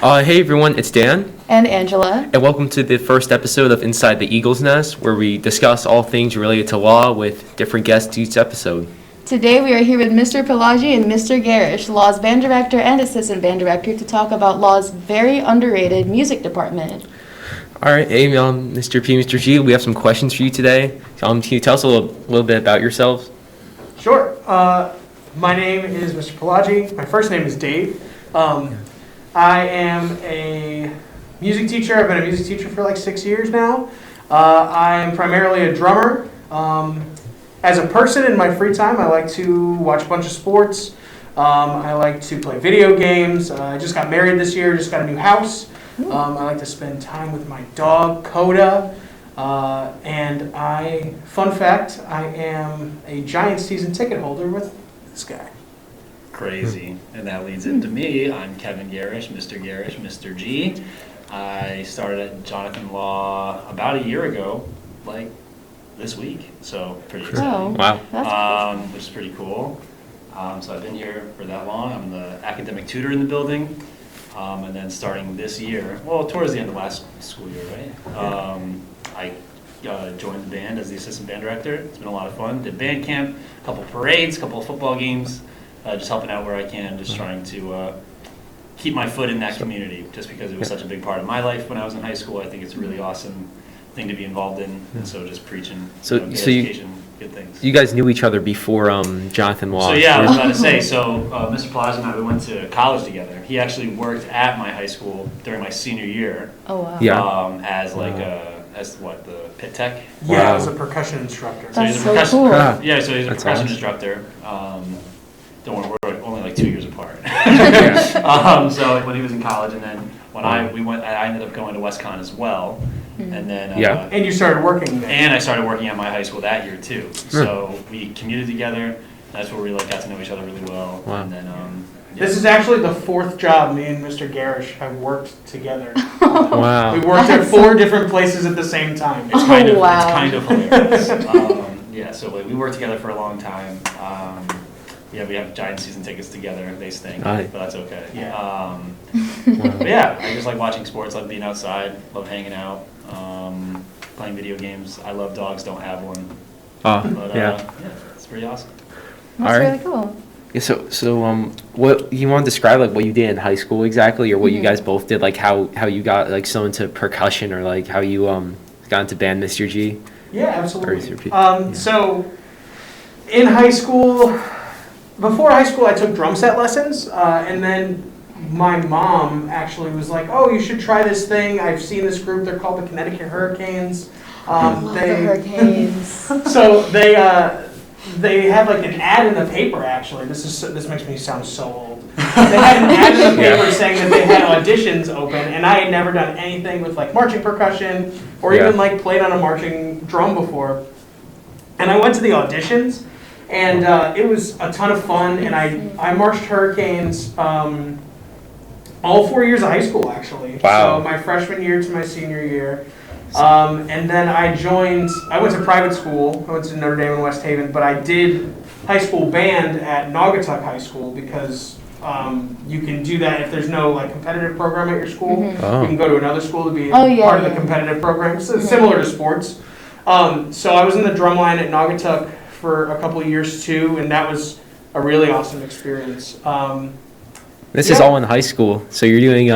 Hey everyone, it's Dan, And Angela. and welcome to the first episode of Inside the Eagle's Nest, where we discuss all things related to law with different guests each episode. Today we are here with Mr. Pelaggi and Mr. Garrish, Law's band director and assistant band director, to talk about Law's very underrated music department. All right, hey, Mr. P, Mr. G, we have some questions for you today. Can you tell us a little bit about yourselves? Sure. My name is Mr. Pelaggi. My first name is Dave. I am a music teacher. I've been a music teacher for like 6 years now. I am primarily a drummer. As a person in my free time, I like to watch a bunch of sports. I like to play video games. I just got married this year, just got a new house. I like to spend time with my dog, Coda. Fun fact, I am a Giants season ticket holder with this guy. Crazy. And that leads into me. I'm Kevin Garrish, Mr. G. I started at Jonathan Law about a year ago, like this week. So pretty exciting. Wow. That's Which is pretty cool. So I've been here for that long. I'm the academic tutor in the building. And then starting this year, well, towards the end of last school year, right? I joined the band as the assistant band director. It's been a lot of fun. Did band camp, a couple parades, a couple of football games. Just helping out where I can, just trying to keep my foot in that community, just because it was such a big part of my life when I was in high school. I think it's a really awesome thing to be involved in, and so just preaching good education, good things. You guys knew each other before Jonathan Law. So yeah, I was about to say, Mr. Plaza and I, we went to college together. He actually worked at my high school during my senior year. Oh, wow. Yeah. As like the pit tech? Yeah, Wow. I was a percussion instructor. So That's he's a so percussion, cool. Yeah, so he's a That's percussion awesome. instructor. Don't worry, we're only like 2 years apart. Yeah. So when he was in college, and then when I ended up going to WestCon as well, and then Yeah. And you started working there. and I started working at my high school that year too. So we commuted together. That's where we like got to know each other really well. Wow. And then This is actually the fourth job me and Mr. Garrish have worked together. Wow. We worked at 4 different places at the same time. it's kind of wow. it's kind of hilarious. Yeah, so like, we worked together for a long time. Yeah, we have Giant season tickets together. They stink, Aye. but that's okay. Yeah. But yeah, I just like watching sports, love being outside, love hanging out, playing video games. I love dogs, don't have one. But Yeah. yeah, it's pretty awesome. That's All right. really cool. Yeah, so what you want to describe, like what you did in high school exactly, or what you guys both did, like how you got like so into percussion, or like how you got into band, Mr. G. Yeah, Or absolutely. Mr. P. So in high school, before high school, I took drum set lessons, and then my mom actually was like, "Oh, you should try this thing. I've seen this group. They're called the Connecticut Hurricanes." I love the Hurricanes. So they had like an ad in the paper. Actually, this makes me sound so old. They had an ad in the paper saying that they had auditions open, and I had never done anything with like marching percussion or even like played on a marching drum before. And I went to the auditions, and it was a ton of fun. And I marched Hurricanes all 4 years of high school actually. Wow. So my freshman year to my senior year. And then I went to private school. I went to Notre Dame in West Haven, but I did high school band at Naugatuck High School because you can do that if there's no like competitive program at your school. Oh. You can go to another school to be Oh, yeah, part of the yeah. competitive program. So it's similar to sports. So I was in the drum line at Naugatuck for a couple of years too, and that was a really awesome experience. This is all in high school, so you're doing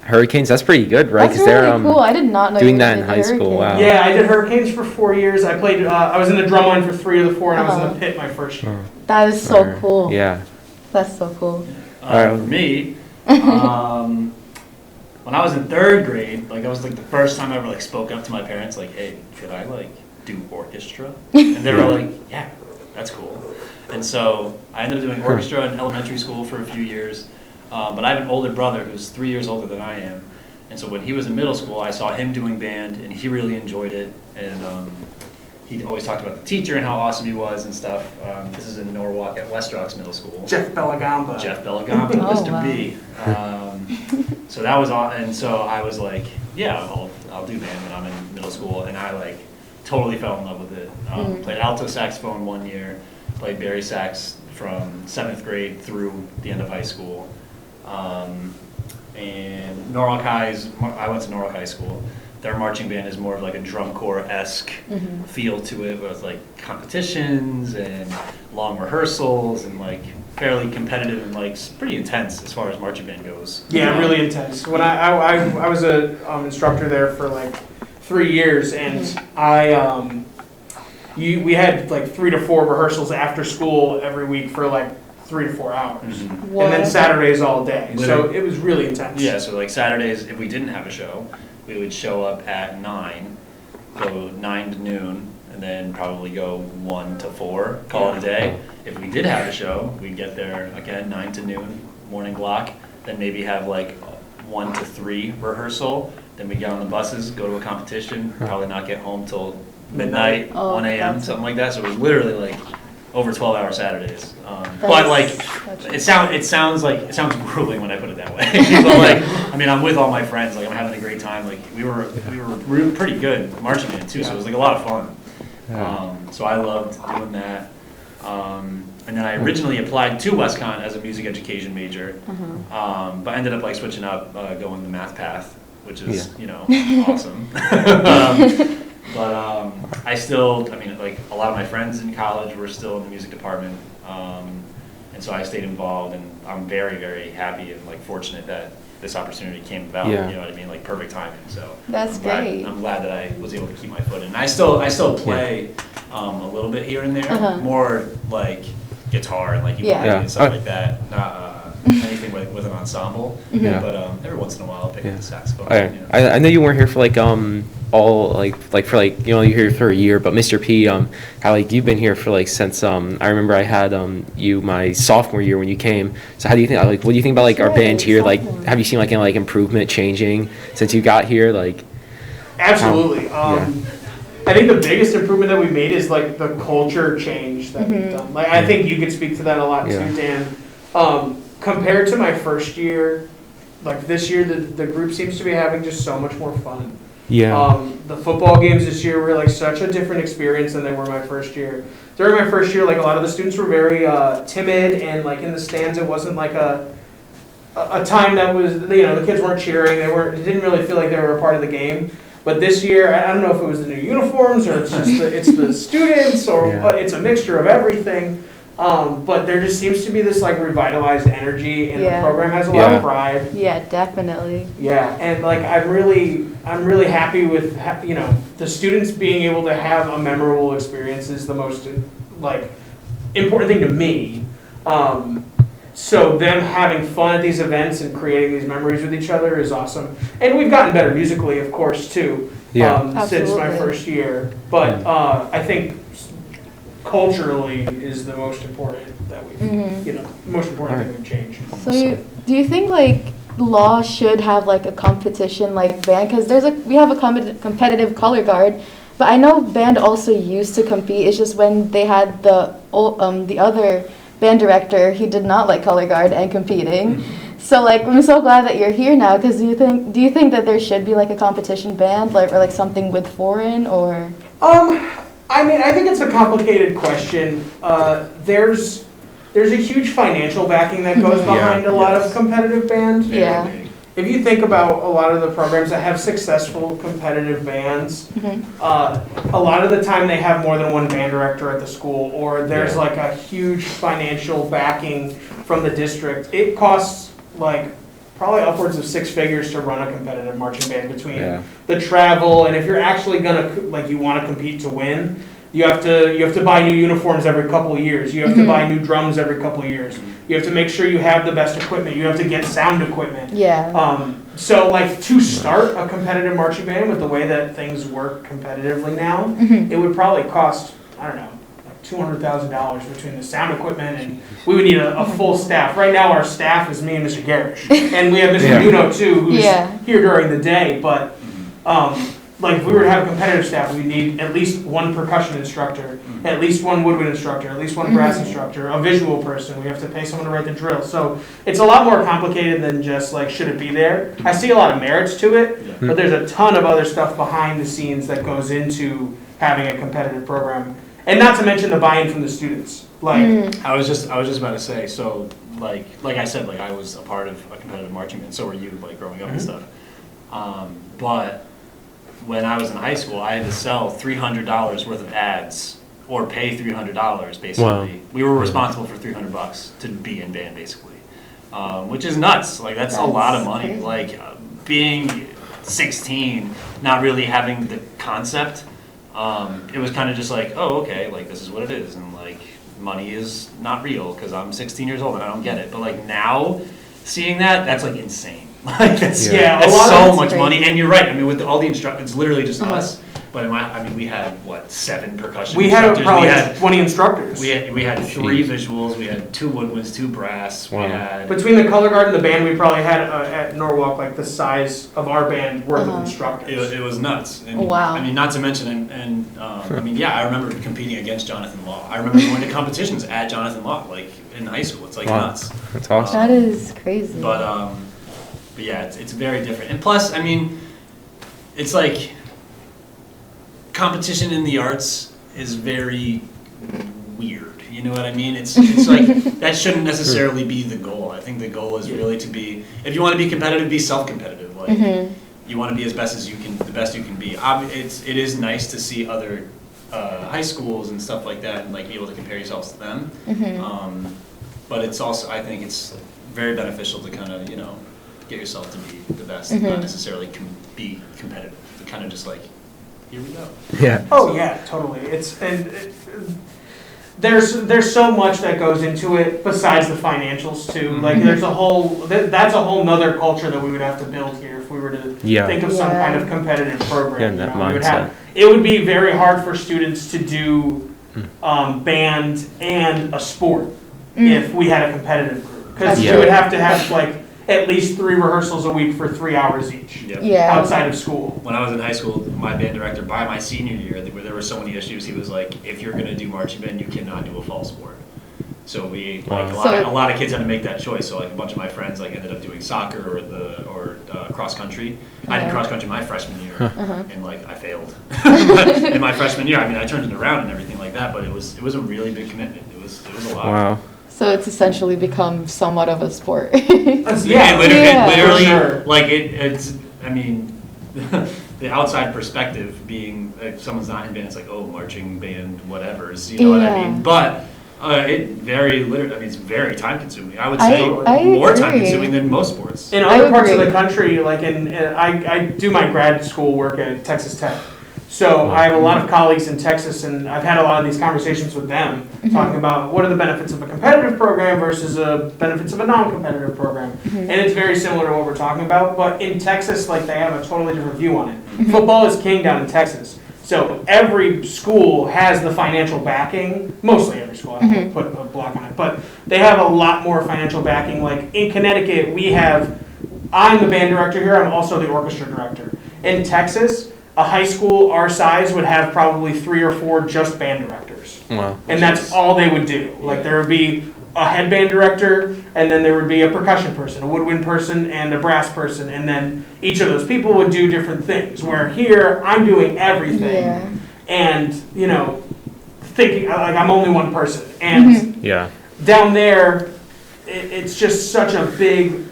Hurricanes. That's pretty good, right? That's really cool. I did not know doing you that did in high school, wow. Yeah, I did Hurricanes for 4 years. I played. I was in the drum line for 3 of the 4, and I was in the pit my first year. That is so cool. Yeah. That's so cool. For me, when I was in 3rd grade, like that was like the first time I ever like spoke up to my parents, like, "Hey, could I like do orchestra?" And they were like, "Yeah, that's cool." And so I ended up doing orchestra in elementary school for a few years. But I have an older brother who's 3 years older than I am. And so when he was in middle school, I saw him doing band, and he really enjoyed it. And he always talked about the teacher and how awesome he was and stuff. This is in Norwalk at West Rocks Middle School. Jeff Belagamba. Jeff Belagamba, Oh, Mr. wow. B. So that was awesome. And so I was like, yeah, I'll do band when I'm in middle school. And I like totally fell in love with it. Played alto saxophone 1 year, played bari sax from 7th grade through the end of high school. And Norwalk I went to Norwalk High School. Their marching band is more of like a drum corps-esque feel to it, with like competitions and long rehearsals and like fairly competitive and like pretty intense as far as marching band goes. Yeah, really intense. When I was a instructor there for like 3 years, and we had like 3 to 4 rehearsals after school every week for like 3 to 4 hours, and then Saturdays all day. So it was really intense. Yeah, so like Saturdays, if we didn't have a show, we would show up at 9, go 9 to noon, and then probably go 1 to 4, call it a day. If we did have a show, we'd get there again 9 to noon, morning block, then maybe have like 1 to 3 rehearsal, then we'd get on the buses, go to a competition, probably not get home till midnight, 1 a.m., something like that. So it was literally like over 12-hour Saturdads. But like, it sounds grueling when I put it that way. But like, I mean, I'm with all my friends. Like, I'm having a great time. Like, we were pretty good marching band too. So it was like a lot of fun. So I loved doing that. And then I originally applied to WestCon as a music education major, but ended up like switching up, going the math path, which is awesome. But I mean, like a lot of my friends in college were still in the music department, and so I stayed involved, and I'm very, very happy and like fortunate that this opportunity came about. You know what I mean? Like perfect timing. So that's great. I'm glad that I was able to keep my foot in. And I still play a little bit here and there, more like guitar and like ukulele and stuff like that. Not anything with an ensemble, but every once in a while I'll pick up the saxophone. I know you weren't here for like all you're here for a year, but Mr. P, how like you've been here for like since I remember I had you my sophomore year when you came. So how do you think what do you think about like our band here? Like, have you seen like any like improvement changing since you got here? Like, absolutely. I think the biggest improvement that we made is like the culture change that we've done. Like, I think you could speak to that a lot too, Dan. Compared to my first year, like this year, the group seems to be having just so much more fun. The football games this year were like such a different experience than they were my first year. During my first year, like a lot of the students were very timid, and like in the stands, it wasn't like a time that was, the kids weren't cheering. It didn't really feel like they were a part of the game. But this year, I don't know if it was the new uniforms or it's just it's the students or it's a mixture of everything. But there just seems to be this like revitalized energy, and the program has a lot of pride. Yeah, definitely. Yeah, and like I'm really happy with the students being able to have a memorable experience is the most like important thing to me. So them having fun at these events and creating these memories with each other is awesome. And we've gotten better musically, of course, too, since my first year. But I think culturally is the most important that we've, most important thing we've changed. So do you think like law should have like a competition like band? Because we have a competitive color guard, but I know band also used to compete. It's just when they had the other band director, he did not like color guard and competing. So like I'm so glad that you're here now, because do you think that there should be like a competition band, like, or like something with foreign, or I mean, I think it's a complicated question. There's a huge financial backing that goes behind a lot of competitive bands. If you think about a lot of the programs that have successful competitive bands, a lot of the time they have more than one band director at the school, or there's like a huge financial backing from the district. It costs like probably upwards of 6 figures to run a competitive marching band, between the travel, and if you're actually gonna you want to compete to win, you have to buy new uniforms every couple of years. You have to buy new drums every couple of years. You have to make sure you have the best equipment. You have to get sound equipment. So like to start a competitive marching band with the way that things work competitively now, it would probably cost, I don't know, like $200,000 between the sound equipment, and we would need a full staff. Right now our staff is me and Mr. Garrish, and we have Mr. Nuno too, who's here during the day, but like if we were to have a competitive staff, we'd need at least one percussion instructor, at least one woodwind instructor, at least one brass instructor, a visual person. We have to pay someone to write the drill. So it's a lot more complicated than just like, should it be there? I see a lot of merits to it, but there's a ton of other stuff behind the scenes that goes into having a competitive program. And not to mention the buy-in from the students. Like, I was just about to say, so like I said, like I was a part of a competitive marching band, so were you, like growing up and stuff. But when I was in high school, I had to sell $300 worth of ads or pay $300 basically. Wow. We were responsible for $300 to be in band basically, which is nuts. Like that's a lot of money. Crazy. Like being 16, not really having the concept. It was kind of just like, oh, okay, like this is what it is, and like money is not real because I'm 16 years old and I don't get it. But like now, seeing that, that's like insane. Like that's that's a lot so of much crazy. money, and you're right. I mean, with all the instructors, it's literally just Uh-huh. us. But I mean, we had what 7 percussion we had instructors. probably we had 20 instructors. we had 3 visuals. We had 2 woodwinds, 2 brass. Wow. We had Between the color guard and the band, we probably had at Norwalk like the size of our band worth of instructors. it was nuts. And, Wow. I mean, not to mention, I mean, yeah, I remember competing against Jonathan Law. I remember going to competitions at Jonathan Law, like in high school. It's like Wow. nuts. That's awesome. That is crazy. But yeah, it's very different. And plus, I mean, it's like competition in the arts is very weird. You know what I mean? It's like that shouldn't necessarily be the goal. I think the goal is really to be, if you want to be competitive, be self-competitive. Like you want to be as best as you can, the best you can be. It is nice to see other high schools and stuff like that, and like be able to compare yourselves to them. But it's also, I think it's very beneficial to kind of get yourself to be the best, and not necessarily be competitive. To kind of just like, here we go. Yeah. Oh yeah, totally. There's so much that goes into it besides the financials too. Like there's a whole that's a whole nother culture that we would have to build here if we were to think of some kind of competitive program. Yeah, and that We would mindset. it would be very hard for students to do band and a sport if we had a competitive group, because That's we true. would have to have like at least 3 rehearsals a week for 3 hours each Yep. Yeah. outside of school. When I was in high school, my band director, by my senior year, there were so many issues. He was like, "If you're going to do marching band, you cannot do a fall sport." So we like Wow. a lot of kids had to make that choice. So like a bunch of my friends like ended up doing soccer or cross country. I did Yeah. cross country my freshman year, and like I failed. In my freshman year, I mean, I turned it around and everything like that, but it was a really big commitment. It was a lot. Wow. So it's essentially become somewhat of a sport. Yeah, Literally, for sure. like it's. I mean, the outside perspective being if someone's not in band, it's like, oh, marching band, whatever's, you know what I Yeah. mean? But it's very time consuming. I would say I more time agree. consuming than most sports. In I other parts of agree. the country, like I do my grad school work at Texas Tech. So I have a lot of colleagues in Texas, and I've had a lot of these conversations with them, talking about what are the benefits of a competitive program versus the benefits of a non-competitive program. And it's very similar to what we're talking about, but in Texas, like they have a totally different view on it. Football is king down in Texas. So every school has the financial backing, mostly every school, I don't put a block on it, but they have a lot more financial backing. Like in Connecticut, I'm the band director here, I'm also the orchestra director. In Texas, a high school our size would have probably 3 or 4 just band directors. Wow. And that's all they would do. Like there would be a headband director, and then there would be a percussion person, a woodwind person, and a brass person, and then each of those people would do different things. Where here, I'm doing everything, Yeah. and thinking like I'm only one person. And Yeah. down there, it's just such a big,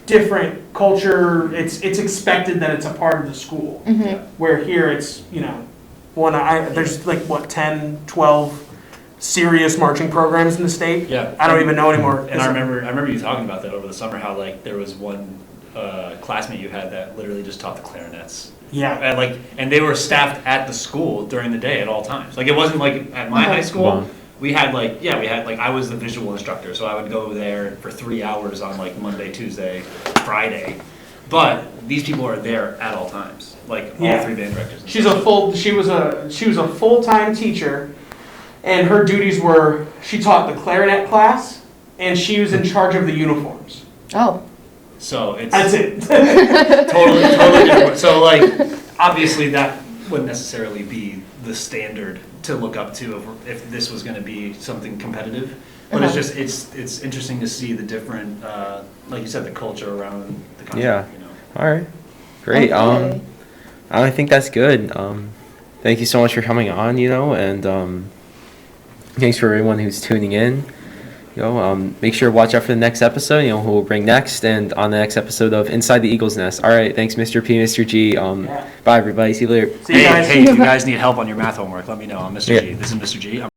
different culture. It's expected that it's a part of the school. Where here, it's there's like what 10, 12 serious marching programs in the state. Yeah. I don't even know anymore. And I remember you talking about that over the summer. How like there was one classmate you had that literally just taught the clarinets. Yeah. And they were staffed at the school during the day at all times. Like it wasn't like at my high school. Wow. We had I was the visual instructor, so I would go there for 3 hours on like Monday, Tuesday, Friday. But these people are there at all times, like all 3 band directors. and She stuff. was a full-time teacher, and her duties were she taught the clarinet class, and she was in charge of the uniforms. Oh. So it's That's it. totally different. So like obviously that wouldn't necessarily be the standard to look up to if this was going to be something competitive. But it's just it's interesting to see the different like you said, the culture around the country. Yeah. You know. All right. Great. Okay. I think that's good. Thank you so much for coming on, and Thanks for everyone who's tuning in. Make sure to watch out for the next episode, who we'll bring next, and on the next episode of Inside the Eagle's Nest. All right, thanks, Mr. P, Mr. G. Bye, everybody. See you later. See you guys. Hey, if you guys need help on your math homework, let me know. I'm Mr. Yeah. G. This is Mr. G.